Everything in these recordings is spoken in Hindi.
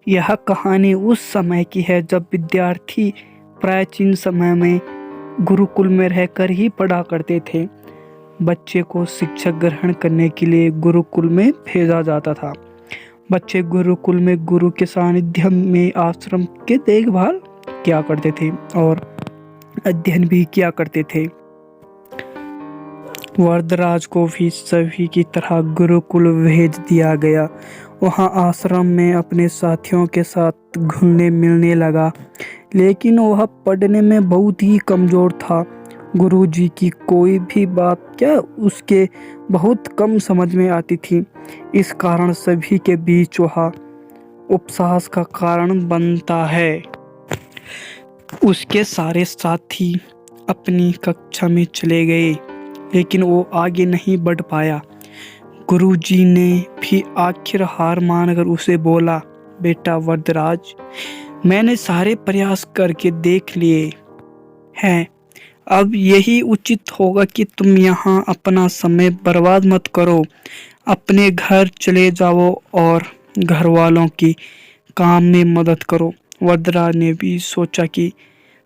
यह कहानी उस समय की है जब विद्यार्थी प्राचीन समय में गुरुकुल में रहकर ही पढ़ा करते थे। बच्चे को शिक्षा ग्रहण करने के लिए गुरुकुल में भेजा जाता था। बच्चे गुरुकुल में गुरु के सानिध्य में आश्रम के देखभाल किया करते थे और अध्ययन भी किया करते थे। वरदराज को भी सभी की तरह गुरुकुल भेज दिया गया। वहाँ आश्रम में अपने साथियों के साथ घुलने मिलने लगा, लेकिन वह पढ़ने में बहुत ही कमज़ोर था। गुरुजी की कोई भी बात उसके बहुत कम समझ में आती थी। इस कारण सभी के बीच वह उपहास का कारण बनता है। उसके सारे साथी अपनी कक्षा में चले गए, लेकिन वो आगे नहीं बढ़ पाया। गुरुजी ने भी आखिर हार मानकर उसे बोला, बेटा वरदराज, मैंने सारे प्रयास करके देख लिए हैं। अब यही उचित होगा कि तुम यहाँ अपना समय बर्बाद मत करो। अपने घर चले जाओ और घर वालों की काम में मदद करो। वरदराज ने भी सोचा कि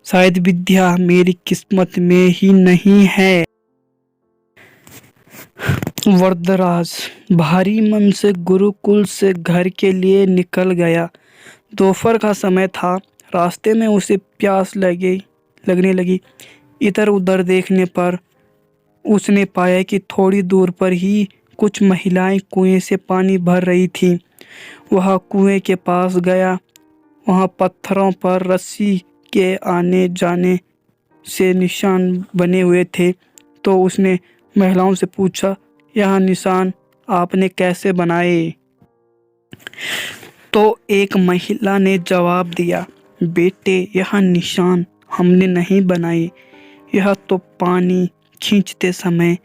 शायद विद्या मेरी किस्मत में ही नहीं है। वरदराज भारी मन से गुरुकुल से घर के लिए निकल गया। दोपहर का समय था। रास्ते में उसे प्यास लगने लगी। इधर उधर देखने पर उसने पाया कि थोड़ी दूर पर ही कुछ महिलाएं कुएं से पानी भर रही थीं। वह कुएं के पास गया। वहां पत्थरों पर रस्सी के आने जाने से निशान बने हुए थे। तो उसने महिलाओं से पूछा, यह निशान आपने कैसे बनाए? तो एक महिला ने जवाब दिया, बेटे, यह निशान हमने नहीं बनाए। यह तो पानी खींचते समय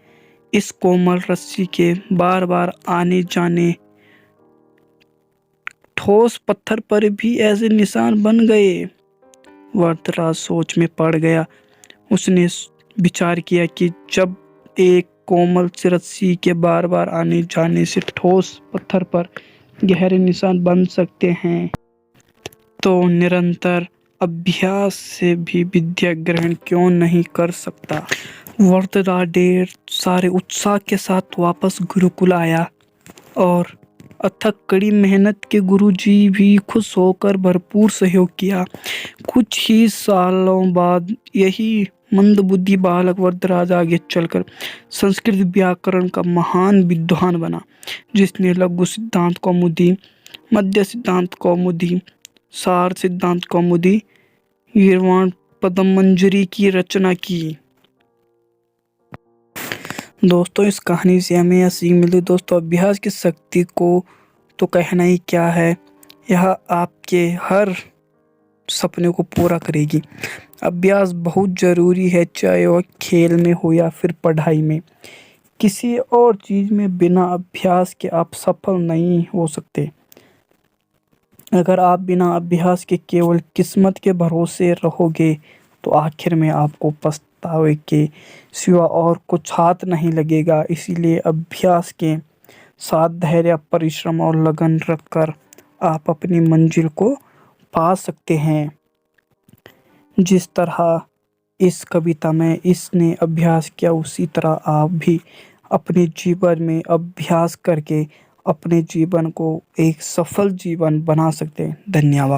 इस कोमल रस्सी के बार बार आने जाने ठोस पत्थर पर भी ऐसे निशान बन गए। वरदराज सोच में पड़ गया। उसने विचार किया कि जब एक कोमल सी रस्सी के बार बार आने जाने से ठोस पत्थर पर गहरे निशान बन सकते हैं, तो निरंतर अभ्यास से भी विद्या ग्रहण क्यों नहीं कर सकता। वरदराज ढेर सारे उत्साह के साथ वापस गुरुकुल आया और अथक कड़ी मेहनत के गुरुजी भी खुश होकर भरपूर सहयोग किया। कुछ ही सालों बाद यही मंदबुद्धि बालक वरदराज आगे चलकर संस्कृत व्याकरण का महान विद्वान बना, जिसने लघु सिद्धांत कौमुदी, मध्य सिद्धांत कौमुदी, सार सिद्धांत कौमुदी, गीर्वाण पदमंजरी की रचना की। दोस्तों, इस कहानी से हमें यह सीख मिलती दोस्तों, अभ्यास की शक्ति को तो कहना ही क्या है, यह आपके हर सपने को पूरा करेगी। अभ्यास बहुत ज़रूरी है, चाहे वह खेल में हो या फिर पढ़ाई में। किसी और चीज़ में बिना अभ्यास के आप सफल नहीं हो सकते। अगर आप बिना अभ्यास के केवल किस्मत के भरोसे रहोगे तो आखिर में आपको पछतावे के सिवा और कुछ हाथ नहीं लगेगा। इसीलिए अभ्यास के साथ धैर्य, परिश्रम और लगन रखकर आप अपनी मंजिल को पा सकते हैं। जिस तरह इस कविता में इसने अभ्यास किया, उसी तरह आप भी अपने जीवन में अभ्यास करके अपने जीवन को एक सफल जीवन बना सकते हैं। धन्यवाद।